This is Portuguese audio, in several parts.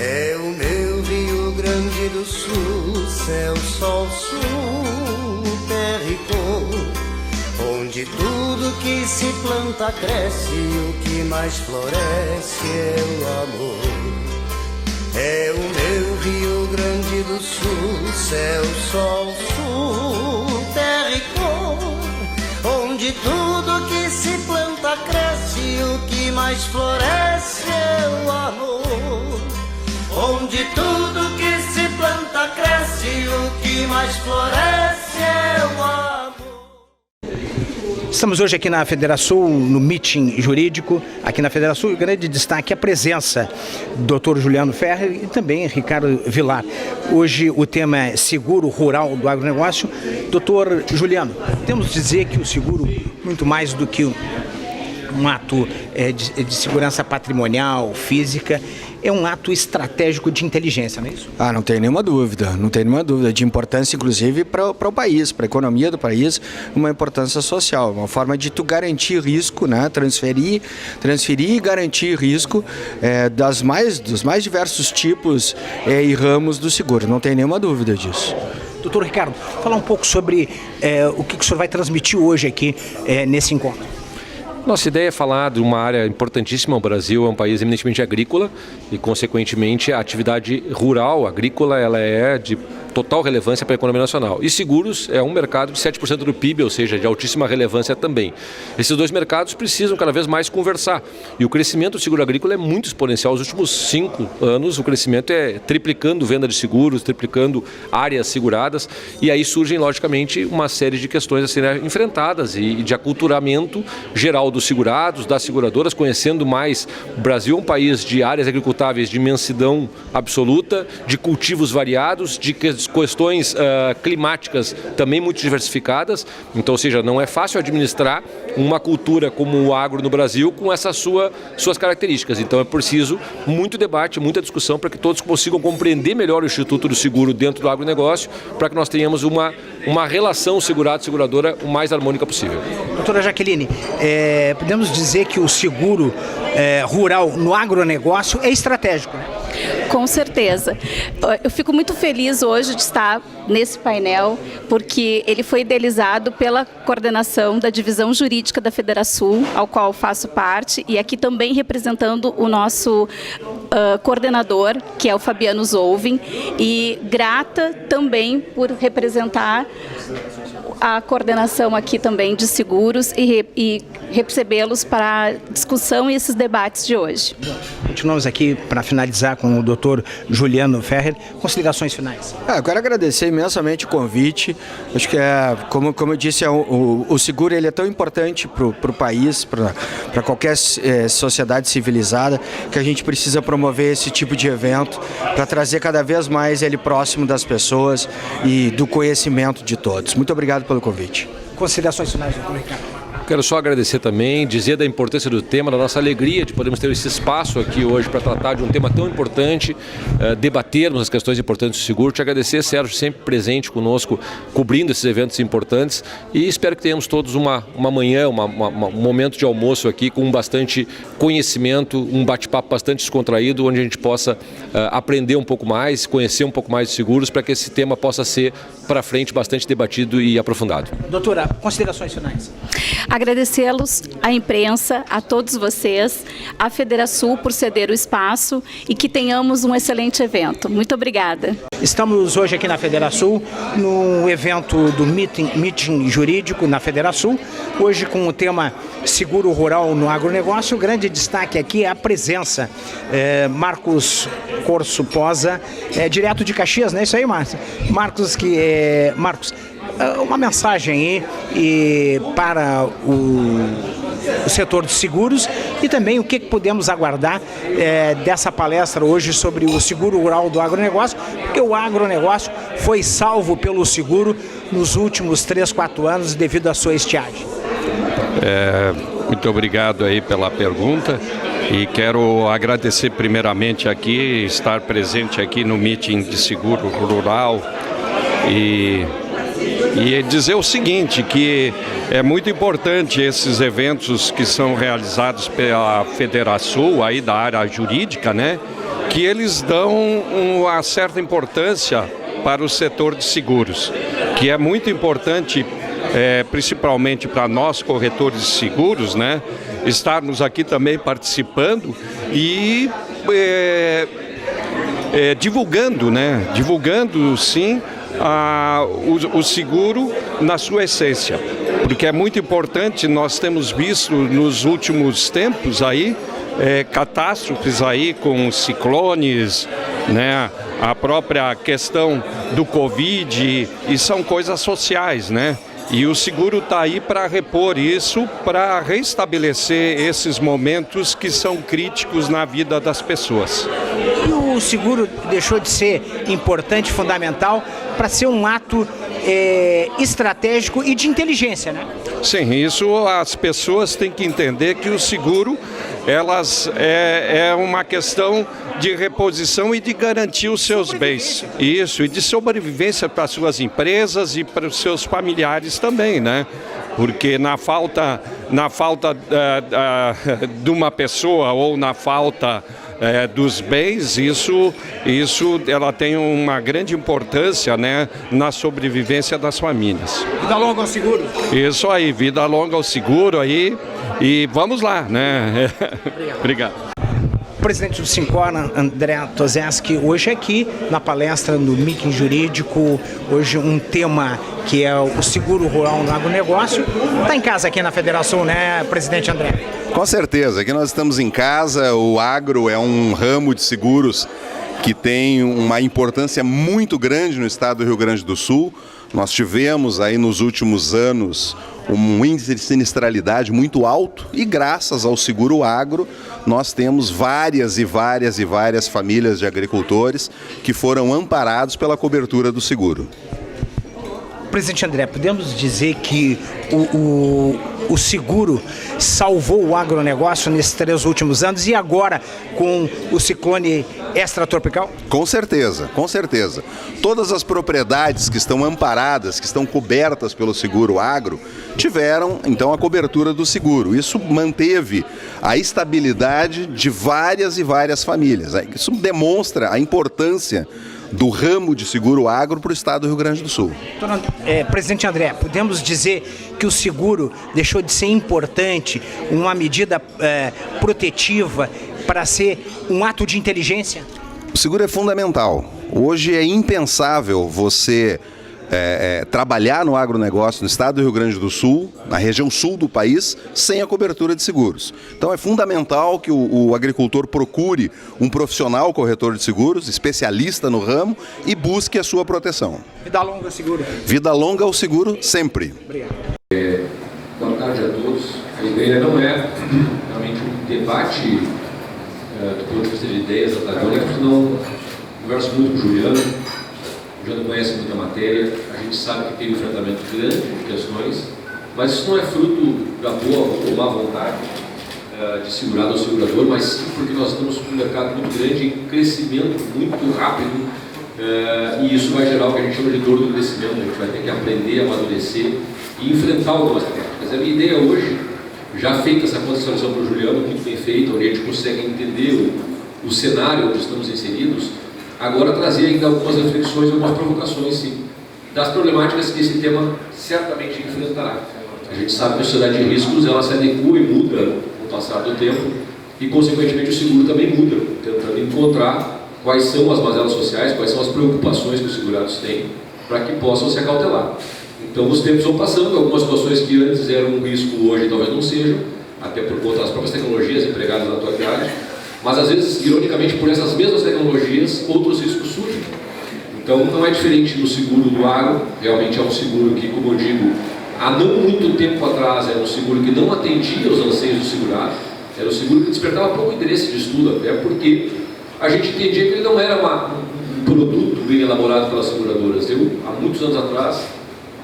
É o meu Rio Grande do Sul, céu, sol, sul, terra e cor, onde tudo que se planta cresce e o que mais floresce é o amor. É o meu Rio Grande do Sul, céu, sol, sul, terra e cor, onde tudo que se planta cresce e o que mais floresce é o amor. Onde tudo que se planta cresce e o que mais floresce é o amor. Estamos hoje aqui na Federação, no meeting jurídico, aqui na Federação, o grande destaque é a presença do Dr. Juliano Ferrer e também Ricardo Vilar. Hoje o tema é seguro rural do agronegócio. Doutor Juliano, temos de dizer que o seguro, muito mais do que um ato de segurança patrimonial, física, é um ato estratégico de inteligência, não é isso? Não tem nenhuma dúvida, de importância inclusive para o país, para a economia do país, uma importância social, uma forma de tu garantir risco, né? transferir e garantir risco dos mais diversos tipos e ramos do seguro, não tem nenhuma dúvida disso. Doutor Ricardo, falar um pouco sobre o que o senhor vai transmitir hoje aqui nesse encontro. Nossa ideia é falar de uma área importantíssima. O Brasil é um país eminentemente agrícola e, consequentemente, a atividade rural, agrícola, ela é de total relevância para a economia nacional. E seguros é um mercado de 7% do PIB, ou seja, de altíssima relevância também. Esses dois mercados precisam cada vez mais conversar. E o crescimento do seguro agrícola é muito exponencial. Nos últimos 5 anos, o crescimento é triplicando venda de seguros, triplicando áreas seguradas. E aí surgem, logicamente, uma série de questões a serem enfrentadas e de aculturamento geral dos segurados, das seguradoras, conhecendo mais. O Brasil é um país de áreas agricultáveis de imensidão absoluta, de cultivos variados, de questões climáticas também muito diversificadas. Então, ou seja, não é fácil administrar uma cultura como o agro no Brasil com essas suas características. Então é preciso muito debate, muita discussão para que todos consigam compreender melhor o Instituto do Seguro dentro do agronegócio, para que nós tenhamos uma relação segurado-seguradora o mais harmônica possível. Doutora Jaqueline, podemos dizer que o seguro rural no agronegócio é estratégico, né? Com certeza. Eu fico muito feliz hoje de estar nesse painel, porque ele foi idealizado pela coordenação da divisão jurídica da Federação, ao qual faço parte, e aqui também representando o nosso coordenador, que é o Fabiano Zolvin, e grata também por representar a coordenação aqui também de seguros e recebê-los para a discussão e esses debates de hoje. Continuamos aqui para finalizar com o Dr. Juliano Ferrer. Considerações finais. Eu quero agradecer imensamente o convite. Acho que como eu disse, o seguro ele é tão importante para o país, para qualquer sociedade civilizada, que a gente precisa promover esse tipo de evento para trazer cada vez mais ele próximo das pessoas e do conhecimento de todos. Muito obrigado pelo convite. Considerações finais, doutor Ricardo. Quero só agradecer também, dizer da importância do tema, da nossa alegria de podermos ter esse espaço aqui hoje para tratar de um tema tão importante, debatermos as questões importantes do seguro. Te agradecer, Sérgio, sempre presente conosco, cobrindo esses eventos importantes, e espero que tenhamos todos uma manhã, um momento de almoço aqui com bastante conhecimento, um bate-papo bastante descontraído, onde a gente possa aprender um pouco mais, conhecer um pouco mais de seguros, para que esse tema possa ser para frente bastante debatido e aprofundado. Doutora, considerações finais. Agradecê-los, à imprensa, a todos vocês, à Federação por ceder o espaço e que tenhamos um excelente evento. Muito obrigada. Estamos hoje aqui na Federação, no evento do meeting jurídico na Federação, hoje com o tema seguro rural no agronegócio. O grande destaque aqui é a presença Marcos Corso Posa, direto de Caxias, não é isso aí, Marcos? Marcos, uma mensagem aí para o setor de seguros e também o que podemos aguardar dessa palestra hoje sobre o seguro rural do agronegócio, porque o agronegócio foi salvo pelo seguro nos últimos 3, 4 anos devido à sua estiagem. Muito obrigado aí pela pergunta. E quero agradecer primeiramente aqui, estar presente aqui no meeting de seguro rural e E dizer o seguinte, que é muito importante esses eventos que são realizados pela Federação aí da área jurídica, né? Que eles dão uma certa importância para o setor de seguros, que é muito importante, principalmente para nós corretores de seguros, né? Estarmos aqui também participando e divulgando, né? Divulgando, sim, o seguro na sua essência, porque é muito importante. Nós temos visto nos últimos tempos aí catástrofes aí com ciclones, né? A própria questão do Covid, e são coisas sociais, né? E o seguro está aí para repor isso, para restabelecer esses momentos que são críticos na vida das pessoas. E o seguro deixou de ser importante, fundamental, para ser um ato estratégico e de inteligência, né? Sim, isso as pessoas têm que entender, que o seguro é uma questão de reposição e de garantir os seus bens. Isso, e de sobrevivência para as suas empresas e para os seus familiares também, né? Porque na falta de uma pessoa ou na falta dos bens, isso ela tem uma grande importância, né, na sobrevivência das famílias. Vida longa ao seguro. Isso aí, vida longa ao seguro aí, e vamos lá, né? Obrigado. Presidente do Sincor, André Tozeski, hoje aqui na palestra no Meeting Jurídico, hoje um tema que é o seguro rural no agronegócio. Está em casa aqui na Federação, né, presidente André? Com certeza, aqui nós estamos em casa. O agro é um ramo de seguros que tem uma importância muito grande no estado do Rio Grande do Sul. Nós tivemos aí nos últimos anos um índice de sinistralidade muito alto, e graças ao seguro agro nós temos várias famílias de agricultores que foram amparados pela cobertura do seguro. Presidente André, podemos dizer que o seguro salvou o agronegócio nesses 3 últimos anos, e agora com o ciclone extratropical? Com certeza, com certeza. Todas as propriedades que estão amparadas, que estão cobertas pelo seguro agro, tiveram então a cobertura do seguro. Isso manteve a estabilidade de várias famílias. Isso demonstra a importância do ramo de seguro agro para o estado do Rio Grande do Sul. Presidente André, podemos dizer que o seguro deixou de ser importante, uma medida protetiva, para ser um ato de inteligência? O seguro é fundamental. Hoje é impensável você trabalhar no agronegócio no estado do Rio Grande do Sul, na região sul do país, sem a cobertura de seguros. Então é fundamental que o agricultor procure um profissional corretor de seguros, especialista no ramo, e busque a sua proteção. Vida longa ao seguro. Vida longa ao seguro, sempre. Obrigado. Boa tarde a todos. A ideia não é realmente um debate do ponto de vista de ideias antagônicas, não converso muito com o Juliano. Já não conhece muita matéria, a gente sabe que tem um enfrentamento grande de questões, mas isso não é fruto da boa ou má vontade de segurado ou segurador, mas sim porque nós estamos com um mercado muito grande, em crescimento muito rápido, e isso vai gerar o que a gente chama de dor do crescimento. A gente vai ter que aprender a amadurecer e enfrentar algumas técnicas. A minha ideia hoje, já feita essa contextualização para o Juliano, muito bem feita, onde a gente consegue entender o cenário onde estamos inseridos, agora trazer ainda algumas reflexões e algumas provocações, sim, das problemáticas que esse tema certamente enfrentará. A gente sabe que a sociedade de riscos ela se adequa e muda com o passar do tempo, e consequentemente o seguro também muda, tentando encontrar quais são as mazelas sociais, quais são as preocupações que os segurados têm, para que possam se acautelar. Então os tempos vão passando, algumas situações que antes eram um risco hoje talvez não sejam, até por conta das próprias tecnologias empregadas na atualidade. Mas às vezes, ironicamente, por essas mesmas tecnologias, outros riscos surgem. Então não é diferente do seguro do agro, realmente é um seguro que, como eu digo, há não muito tempo atrás era um seguro que não atendia os anseios do segurado, era um seguro que despertava pouco interesse de estudo, até porque a gente entendia que ele não era um produto bem elaborado pelas seguradoras. Eu, há muitos anos atrás,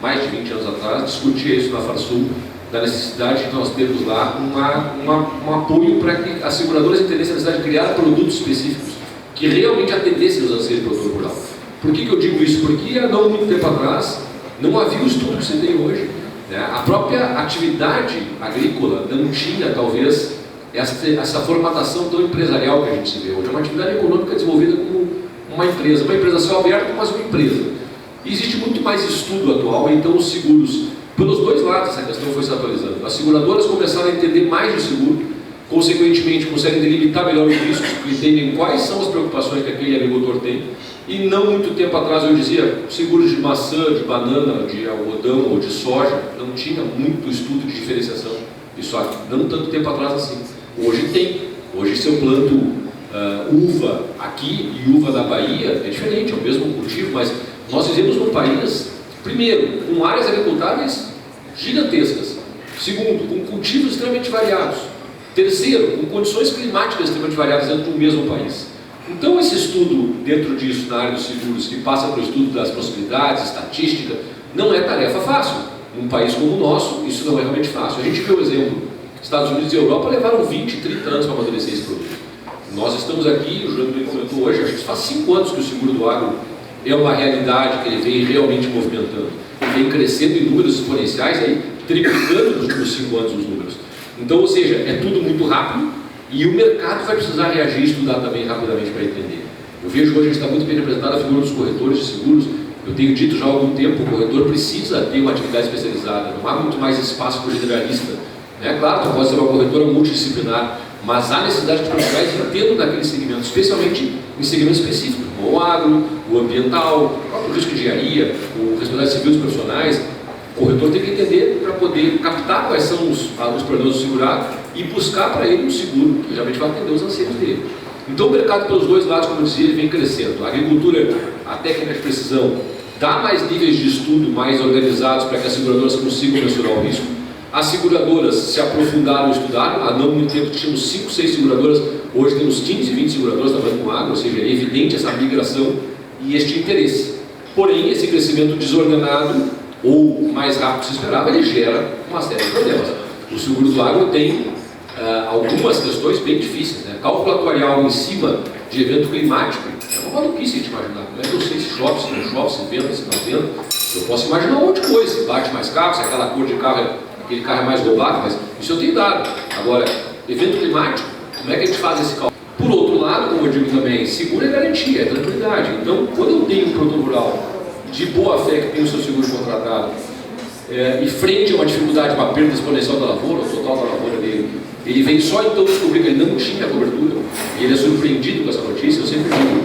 mais de 20 anos atrás, discutia isso na Farsul, da necessidade de nós termos lá um apoio para que as seguradoras entendessem a necessidade de criar produtos específicos que realmente atendessem os anseios do produtor rural. Por que eu digo isso? Porque há não muito tempo atrás Não havia o estudo que você tem hoje. Né? A própria atividade agrícola não tinha, talvez, essa formatação tão empresarial que a gente se vê hoje. É uma atividade econômica desenvolvida como uma empresa a céu aberto, mas uma empresa. E existe muito mais estudo atual, então os seguros, pelos dois lados essa questão foi se atualizando. As seguradoras começaram a entender mais do seguro, consequentemente conseguem delimitar melhor os riscos, entendem quais são as preocupações que aquele agricultor tem. E não muito tempo atrás eu dizia, seguros de maçã, de banana, de algodão ou de soja, não tinha muito estudo de diferenciação. Isso não tanto tempo atrás assim. Hoje tem. Hoje se eu planto uva aqui e uva da Bahia, é diferente, é o mesmo cultivo, mas nós vivemos num país, primeiro, com áreas agricultáveis gigantescas. Segundo, com cultivos extremamente variados. Terceiro, com condições climáticas extremamente variadas dentro do mesmo país. Então esse estudo dentro disso, na área dos seguros, que passa pelo estudo das possibilidades, estatística, não é tarefa fácil. Num país como o nosso, isso não é realmente fácil. A gente vê o exemplo, Estados Unidos e Europa levaram 20, 30 anos para amadurecer esse produto. Nós estamos aqui, o João comentou hoje, acho que faz 5 anos que o seguro do agro é uma realidade que ele vem realmente movimentando. Ele vem crescendo em números exponenciais, aí, triplicando nos últimos 5 anos os números. Então, ou seja, é tudo muito rápido e o mercado vai precisar reagir e estudar também rapidamente para entender. Eu vejo hoje a gente está muito bem representada a figura dos corretores de seguros. Eu tenho dito já há algum tempo, o corretor precisa ter uma atividade especializada, não há muito mais espaço para o generalista. Né? Claro, tu pode ser uma corretora multidisciplinar, mas há necessidade de profissionais entendam daquele segmento, especialmente em segmentos específicos, como o agro, o ambiental, o próprio risco de engenharia, o responsabilidade civil dos profissionais. O corretor tem que entender para poder captar quais são os problemas do segurado e buscar para ele um seguro que realmente vai atender os anseios dele. Então o mercado pelos dois lados, como eu dizia, ele vem crescendo. A agricultura, a técnica de precisão, dá mais níveis de estudo mais organizados para que as seguradoras consigam mensurar o risco. As seguradoras se aprofundaram e estudaram. Há não muito tempo tínhamos 5, 6 seguradoras, hoje temos 15, 20 seguradoras trabalhando com agro, ou seja, é evidente essa migração e este interesse. Porém, esse crescimento desordenado, ou mais rápido que se esperava, ele gera uma série de problemas. O seguro do agro tem algumas questões bem difíceis. Né? Cálculo atuarial em cima de evento climático é uma maluquice a gente imaginar. Como é que eu sei se chove, se não chove, se venta, se não venta? Eu posso imaginar um monte de coisa, se bate mais carro, se aquela cor de carro aquele carro é mais roubado, mas isso eu tenho dado. Agora, evento climático, como é que a gente faz esse cálculo? Por outro lado, como eu digo também, seguro é garantia, é tranquilidade. Então, quando eu tenho um produtor rural de boa fé que tem o seu seguro contratado e frente a uma dificuldade, uma perda exponencial da lavoura, o total da lavoura dele, ele vem só então descobrir que ele não tinha cobertura e ele é surpreendido com essa notícia. Eu sempre digo,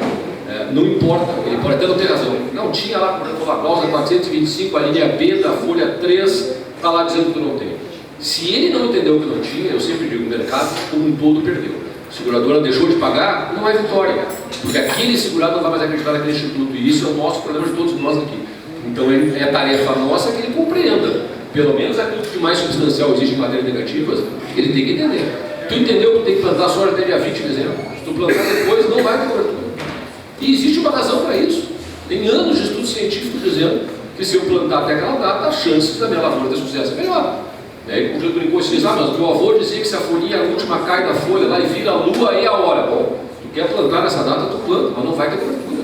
não importa, ele pode até não ter razão. Não tinha lá, por exemplo, a cláusula 425, a linha B da folha 3, está lá dizendo que não tem. Se ele não entendeu que não tinha, eu sempre digo, o mercado como um todo perdeu. A seguradora deixou de pagar, não é vitória, porque aquele segurado não vai mais acreditar naquele instituto, e isso é o nosso problema de todos nós aqui. Então é tarefa nossa que ele compreenda, pelo menos aquilo que mais substancial existe em matérias negativas, ele tem que entender. Tu entendeu que tem que plantar soja até dia 20 de dezembro? Se tu plantar depois, não vai ter cobertura. E existe uma razão para isso. Tem anos de estudo científico dizendo que se eu plantar até aquela data, as chances da minha lavoura ter sucesso é melhor. Aí o brincou e disse, mas meu avô dizia que se a folhinha última cai da folha lá e vira a lua, aí é a hora. Bom, tu quer plantar nessa data, tu planta, mas não vai ter cobertura.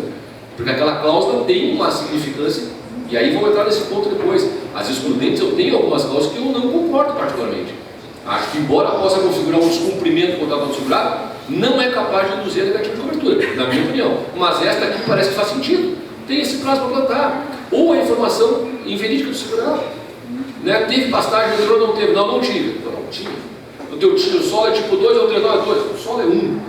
Porque aquela cláusula tem uma significância, e aí vamos entrar nesse ponto depois. As excludentes, eu tenho algumas cláusulas que eu não concordo particularmente. Acho que, embora possa configurar um descumprimento do contrato segurado, não é capaz de induzir a negativa de cobertura, na minha opinião. Mas esta aqui parece que faz sentido. Tem esse prazo para plantar. Ou a informação inverídica do segurado. Né? Teve pastagem, entrou ou não teve? Não tive. Não tinha. O teu solo é tipo 2 ou 3? Não, é 2. O solo é 1.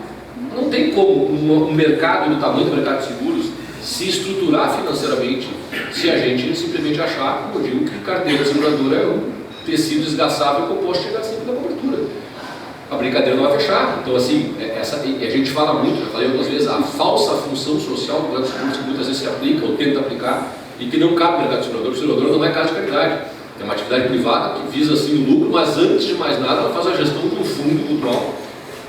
Não tem como um mercado do tamanho do mercado de seguros se estruturar financeiramente se a gente simplesmente achar, como eu digo, que carteira seguradora é um tecido esgaçável composto de chegar sempre da cobertura. A brincadeira não vai fechar. Então, assim, a gente fala muito, já falei algumas vezes, a falsa função social do mercado de seguros que muitas vezes se aplica ou tenta aplicar e que não cabe no mercado de segurador. O segurador não é casa de caridade. É uma atividade privada que visa assim o lucro, mas antes de mais nada ela faz a gestão de um fundo mutual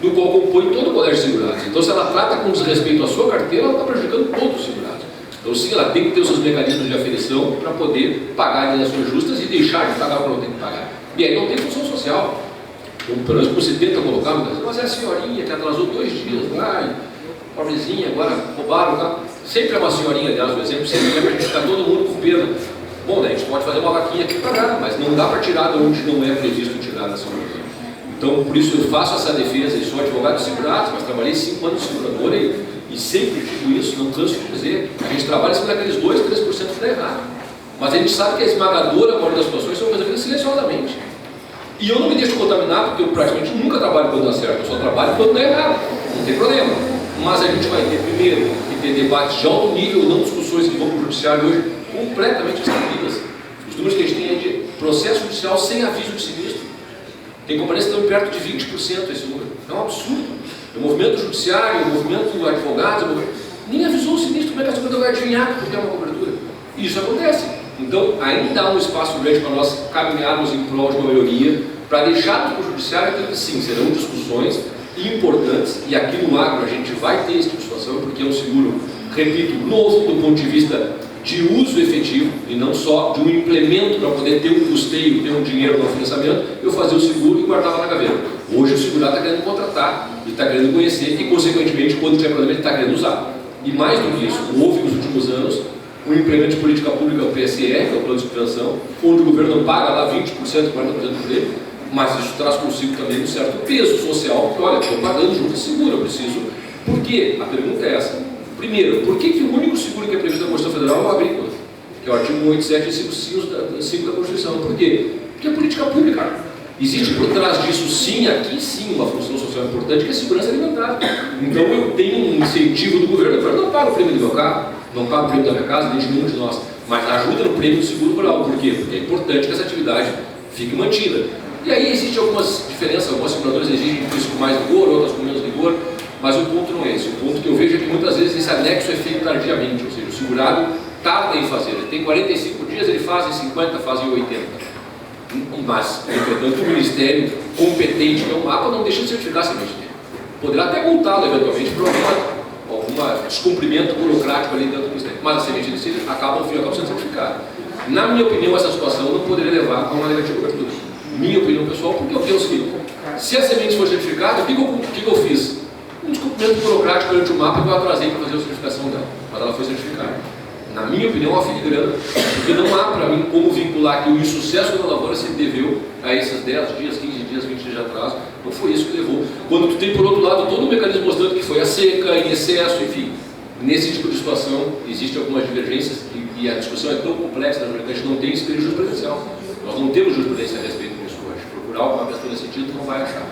no qual compõe todo o colégio de segurados. Então, se ela trata com desrespeito à sua carteira, ela está prejudicando todos os segurados. Então, sim, ela tem que ter os seus mecanismos de aferição para poder pagar indenizações justas e deixar de pagar o que não tem que pagar. E aí não tem função social. Então, pelo menos você tenta colocar, mas é a senhorinha que atrasou 2 dias, pobrezinha, agora roubaram, tá? Sempre é uma senhorinha, aliás, o exemplo sempre é para a gente ficar todo mundo com pena. Bom, daí a gente pode fazer uma vaquinha aqui para pagar, mas não dá para tirar de onde não é previsto tirar nessa vaquinha. Então, por isso eu faço essa defesa e sou advogado de segurados, mas trabalhei 5 anos de seguradora e sempre digo isso, não canso de dizer, a gente trabalha sempre naqueles 2, 3% que dá errado. Mas a gente sabe que a esmagadora maioria das situações são resolvidas silenciosamente. E eu não me deixo contaminar, porque eu praticamente nunca trabalho quando dá certo, eu só trabalho quando dá errado, não tem problema. Mas a gente vai ter, primeiro, que ter debates de alto nível, não discussões que vão para o judiciário hoje completamente estabelecidas. Os números que a gente tem é de processo judicial sem aviso de sinistro. Tem companhias que estão perto de 20% esse número. É um absurdo. O movimento judiciário, o movimento do advogado, nem avisou o sinistro, como é que a seguradora vai adivinhar porque é uma cobertura? E isso acontece. Então, ainda há um espaço grande para nós caminharmos em prol de uma melhoria, para deixarmos para o judiciário que sim, serão discussões importantes, e aqui no agro a gente vai ter essa situação, porque é um seguro, repito, novo do ponto de vista de uso efetivo, e não só de um implemento para poder ter um custeio, ter um dinheiro no financiamento, eu fazia o seguro e guardava na gaveta. Hoje o segurado está querendo contratar, e está querendo conhecer, e consequentemente, quando tiver problema, ele está querendo usar. E mais do que isso, houve nos últimos anos um implemento de política pública, o PSR, que é o Plano de Subvenção, onde o governo não paga lá 20%, 40% do prêmio, mas isso traz consigo também um certo peso social, porque olha, estou pagando junto de seguro, eu preciso. Por quê? A pergunta é essa. Primeiro, por que o único seguro que é previsto na Constituição Federal é o agrícola? Que é o artigo 87 e 5 da Constituição. Por quê? Porque é política pública. Existe por trás disso, sim, aqui sim, uma função social importante, que é a segurança alimentar. Então eu tenho um incentivo do governo, eu não pago o prêmio do meu carro, não pago o prêmio da minha casa, nem de nenhum de nós, mas ajuda no prêmio do seguro rural. Por quê? Porque é importante que essa atividade fique mantida. E aí existem algumas diferenças, algumas seguradoras exigem isso com mais rigor, outras com menos rigor, mas o ponto não é esse. O ponto que eu vejo é que muitas vezes esse anexo é feito tardiamente, ou seja, o segurado tarda em fazer. Ele tem 45 dias, ele faz em 50, faz em 80. Mas, entretanto, o Ministério competente, que é o mapa, não deixa de certificar esse Ministério. Poderá até multá-lo eventualmente por algum descumprimento burocrático ali dentro do Ministério, mas a semente de si acaba sendo certificada. Na minha opinião, essa situação não poderia levar a uma negativa cobertura. Minha opinião pessoal, porque eu penso que se a semente for certificada, o que eu fiz? Um descumprimento burocrático durante o mapa que eu atrasei para fazer a certificação dela, mas ela foi certificada. Na minha opinião, é uma filigrana, porque não há para mim como vincular que o insucesso da lavoura se deveu a esses 10 dias, 15 dias, 20 dias de atraso. Não foi isso que levou. Quando tu tem, por outro lado, todo o mecanismo mostrando que foi a seca, em excesso, enfim. Nesse tipo de situação, existem algumas divergências e a discussão é tão complexa, que a gente não tem espelho jurisprudencial. Nós não temos jurisprudência a respeito disso hoje. Procurar alguma questão nesse sentido não vai achar.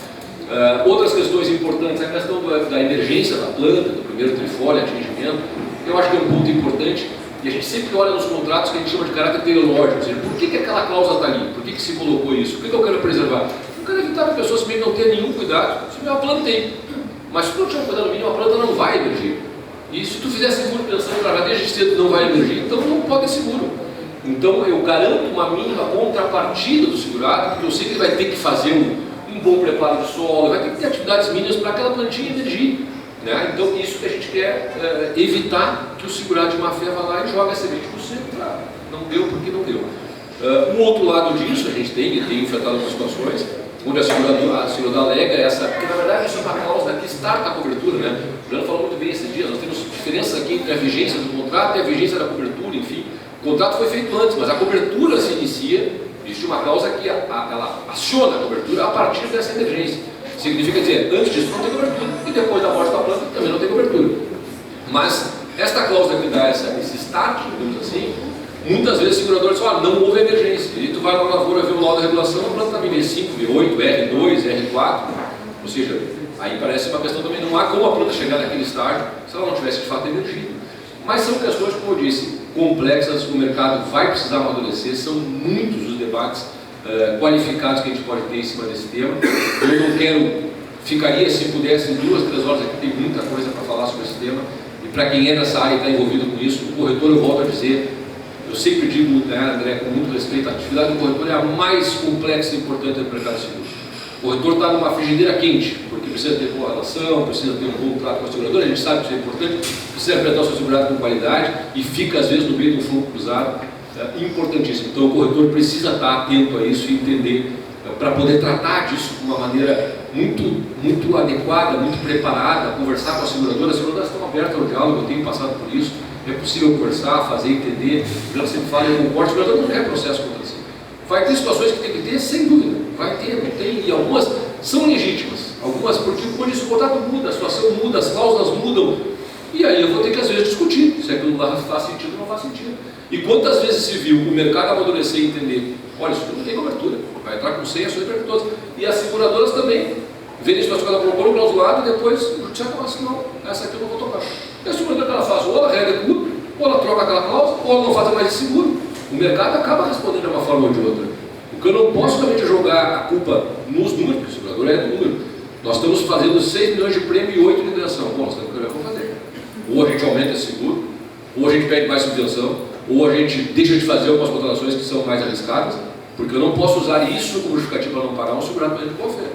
Outras questões importantes, a questão da emergência da planta, do primeiro trifólio, atingimento, eu acho que é um ponto importante. E a gente sempre olha nos contratos que a gente chama de caráter teleológico, ou seja, por que aquela cláusula está ali? Por que se colocou isso? O que eu quero preservar? Eu quero evitar que a pessoa simplesmente não tenha nenhum cuidado. Se eu plantei, mas se tu não tiver um cuidado mínimo, a planta não vai emergir. E se tu fizer seguro pensando que ela desde cedo não vai emergir, então não pode ter seguro. Então eu garanto uma mínima contrapartida do segurado, porque eu sei que ele vai ter que fazer um bom preparo de solo, vai ter que ter atividades mínimas para aquela plantinha emergir. Né? Então isso que a gente quer evitar que o segurado de má fé vá lá e joga a semente no centro. Não deu porque não deu. Um outro lado disso, a gente tem enfrentado algumas situações onde a seguradora alega essa, porque na verdade isso é uma cláusula que starta a cobertura, né? O Bruno falou muito bem esse dia, nós temos diferença aqui entre a vigência do contrato e a vigência da cobertura, enfim. O contrato foi feito antes, mas a cobertura se inicia, existe uma cláusula que ela aciona a cobertura a partir dessa emergência. Significa dizer, antes disso não tem cobertura, e depois da morte da planta também não tem cobertura. Mas esta cláusula que dá esse start, digamos assim, muitas vezes o segurador diz, não houve emergência. E tu vai na lavoura ver o laudo da regulação, a planta está em V5, V8, R2, R4, ou seja, aí parece uma questão também, não há como a planta chegar naquele estágio se ela não tivesse de fato emergido. Mas são questões, como eu disse, complexas, que o mercado vai precisar amadurecer, são muitos os debates qualificados que a gente pode ter em cima desse tema. Eu não quero, ficaria se pudesse em 2, 3 horas aqui, tem muita coisa para falar sobre esse tema, e para quem é nessa área e está envolvido com isso, o corretor, eu volto a dizer, eu sempre digo, né, André, com muito respeito, a atividade do corretor é a mais complexa e importante do mercado seguro. O corretor está numa frigideira quente, porque precisa ter boa relação, precisa ter um bom trato com a seguradora, a gente sabe que isso é importante, precisa apresentar o seu segurado com qualidade e fica às vezes no meio de um fluxo cruzado, importantíssimo. Então o corretor precisa estar atento a isso e entender, para poder tratar disso de uma maneira muito adequada, muito preparada, conversar com as seguradoras estão abertas ao diálogo, eu tenho passado por isso, é possível conversar, fazer entender, eu sempre falo, eu concordo, o segurador não quer processo contra si. Vai ter situações que tem que ter, sem dúvida, vai ter, não tem, e algumas são legítimas, algumas porque por isso o contrato muda, a situação muda, as cláusulas mudam, e aí eu vou ter que às vezes discutir se aquilo lá faz sentido ou não faz sentido. E quantas vezes se viu o mercado amadurecer e entender, olha, isso não tem cobertura, vai entrar com senha, ações perpetuas, e as seguradoras também, verem se a coisa colocou no clausulado e depois o judiciário fala assim, não, essa aqui eu não vou tocar. E a seguradora que ela faz, ou ela regra tudo, ou ela troca aquela cláusula, ou ela não faz mais de seguro. O mercado acaba respondendo de uma forma ou de outra. Porque eu não posso realmente jogar a culpa nos números, porque o segurador é número. Nós estamos fazendo 6 milhões de prêmio e 8 de indenização. Bom, nós temos que ver o que vamos fazer. Ou a gente aumenta esse seguro, ou a gente pede mais subvenção, ou a gente deixa de fazer algumas contratações que são mais arriscadas, porque eu não posso usar isso como justificativa para não pagar um segurado para de qualquer.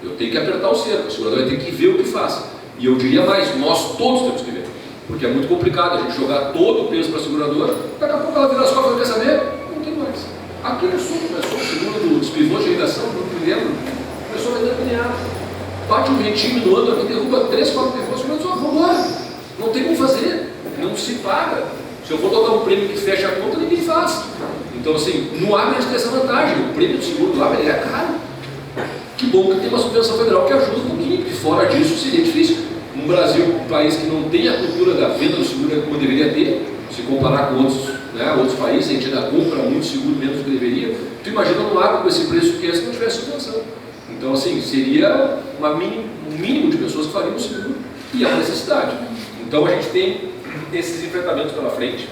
Eu tenho que apertar o cerco, o segurador vai ter que ver o que faz. E eu diria mais, nós todos temos que ver. Porque é muito complicado a gente jogar todo o peso para a seguradora, daqui a pouco ela vira as costas e quer saber? Não tem mais. Aqui no sul começou o seguro dos pivôs de irrigação, não me lembro, começou a vender pineado. Bate um ventinho no ano, aqui derruba 3, 4 pivôs, mas vamos embora. Não tem como fazer, não se paga. Se eu for tocar um prêmio que fecha a conta, ninguém faz. Então assim, no agro a gente tem essa vantagem, o prêmio do seguro do agro ele é caro. Que bom que tem uma subvenção federal que ajuda um pouquinho, porque fora disso seria difícil. No Brasil, um país que não tem a cultura da venda do seguro como deveria ter, se comparar com outros países, a gente ainda compra muito seguro menos do que deveria. Tu imagina um agro com esse preço que esse não tivesse subvenção. Então, assim, seria um mínimo de pessoas que fariam o seguro e é uma necessidade. Então, a gente tem esses enfrentamentos pela frente.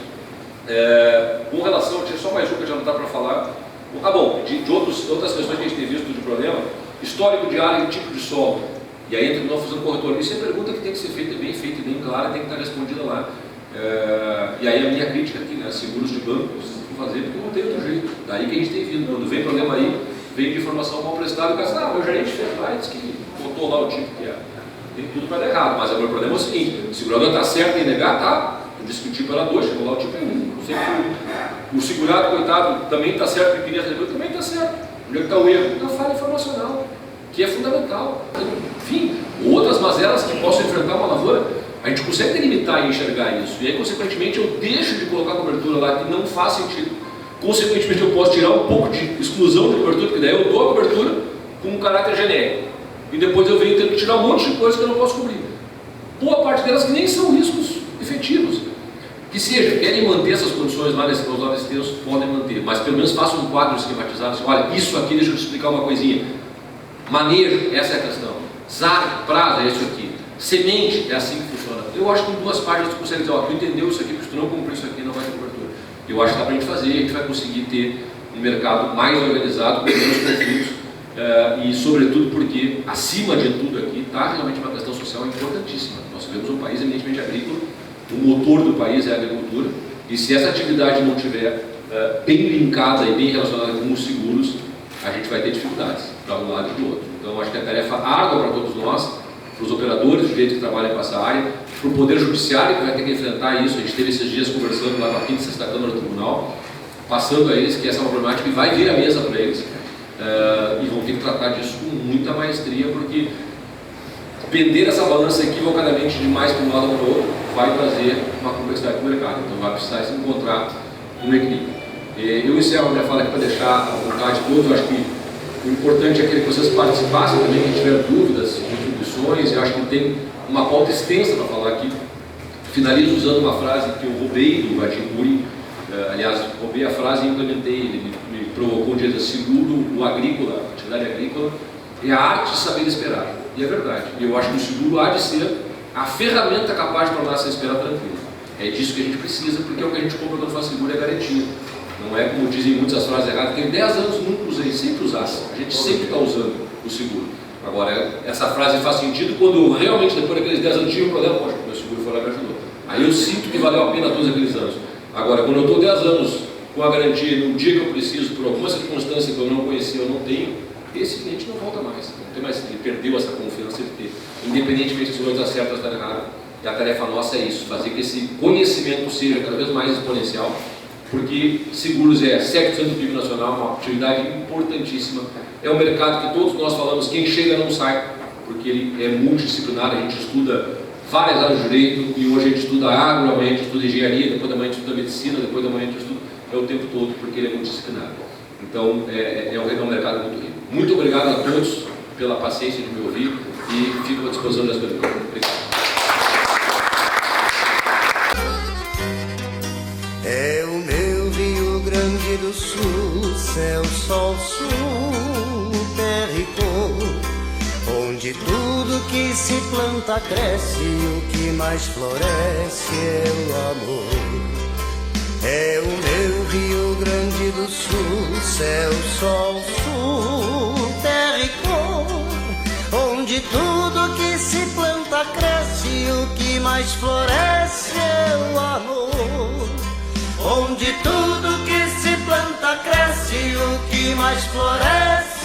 Com relação, tinha só mais um que já não está para falar. De outras questões que a gente tem visto de problema, histórico de área e tipo de solo. E aí entra nós fazendo corretor. Isso é pergunta que tem que ser feita bem clara, tem que estar respondida lá. E aí a minha crítica aqui, né? Seguros de banco, vocês vão fazer porque não tem outro jeito. Daí que a gente tem vindo. Quando vem problema aí, vem de informação mal prestada, o cara diz, meu gerente fez lá e disse que botou lá o tipo que é. Tem tudo para dar errado, mas o meu problema é o seguinte, o segurador está certo em negar, tá? Eu discuti pela 2, chegou lá o tipo 1. O segurado, coitado, também está certo, que queria receber, também está certo. Onde é que está o erro? Na falha informacional, que é fundamental. Enfim, outras mazelas que possam enfrentar uma lavoura, a gente consegue delimitar e enxergar isso. E aí, consequentemente, eu deixo de colocar cobertura lá que não faz sentido. Consequentemente, eu posso tirar um pouco de exclusão de cobertura, porque daí eu dou a cobertura com um caráter genérico. E depois eu venho tendo que tirar um monte de coisas que eu não posso cobrir. Boa parte delas que nem são riscos efetivos. Que seja, querem manter essas condições lá nesse clausal desse texto, podem manter, mas pelo menos façam um quadro esquematizado. Assim, olha, isso aqui, deixa eu te explicar uma coisinha. Manejo, essa é a questão. ZAR, prazo, é isso aqui. Semente, é assim que funciona. Eu acho que em 2 páginas tu consegue dizer, ó, tu entendeu isso aqui, porque se tu não cumprir isso aqui, não vai ter cobertura. Eu acho que dá pra gente fazer, a gente vai conseguir ter um mercado mais organizado, com menos conflitos, e sobretudo porque, acima de tudo aqui, está realmente uma questão social importantíssima. Nós vivemos um país eminentemente agrícola, o motor do país é a agricultura, e se essa atividade não estiver bem linkada e bem relacionada com os seguros, a gente vai ter dificuldades para um lado e do outro. Então, acho que a tarefa árdua para todos nós, para os operadores, do jeito que trabalham com essa área, para o Poder Judiciário, que vai ter que enfrentar isso. A gente teve esses dias conversando lá com a 5ª Câmara do Tribunal, passando a eles que essa é uma problemática que vai vir à mesa para eles, e vão ter que tratar disso com muita maestria, porque pender essa balança equivocadamente demais para um lado ou para o outro vai trazer uma complexidade para o mercado. Então, vai precisar se encontrar um equilíbrio. Eu encerro a minha fala aqui para deixar à vontade todos. Eu acho que o importante é que vocês participassem também, quem tiver dúvidas, contribuições. Eu acho que tem uma pauta extensa para falar aqui. Finalizo usando uma frase que eu roubei do Vadim Muri. Aliás, roubei a frase e implementei. Ele me provocou um dia de seguro, o agrícola, a atividade agrícola, é a arte de saber esperar. E é verdade. Eu acho que o seguro há de ser a ferramenta capaz de tornar essa espera tranquila. É disso que a gente precisa, porque é o que a gente compra quando faz seguro, é garantia. Não é como dizem muitas frases erradas, que em 10 anos nunca usei, sempre usasse. A gente sempre está usando o seguro. Agora, essa frase faz sentido quando realmente, depois daqueles 10 anos, tinha um problema, poxa, meu seguro foi lá e me ajudou. Aí eu sinto que valeu a pena todos aqueles anos. Agora, quando eu estou 10 anos com a garantia, no dia que eu preciso, por alguma circunstância que eu não conhecia, eu não tenho, esse cliente não volta mais. Não tem mais, ele perdeu essa confiança de ter. Independentemente se o outro está certo ou está errado, e a tarefa nossa é isso, fazer que esse conhecimento seja cada vez mais exponencial, porque seguros é 7% do PIB nacional, uma atividade importantíssima. É um mercado que todos nós falamos, quem chega não sai, porque ele é multidisciplinar, a gente estuda várias áreas de direito, e hoje a gente estuda agro, amanhã a gente estuda engenharia, depois da manhã a gente estuda medicina, depois da manhã a gente estuda, é o tempo todo, porque ele é multidisciplinar. Então, é um mercado muito rico. Muito obrigado a todos pela paciência de me ouvir e fico à disposição das perguntas. Obrigado. É o meu Rio Grande do Sul, céu, sol, terra e cor, onde tudo que se planta cresce, o que mais floresce é o amor. É o meu Rio Grande do Sul, céu, sol, terra e cor, onde tudo que se planta cresce, o que mais floresce é o amor. Onde tudo que se planta cresce, o que mais floresce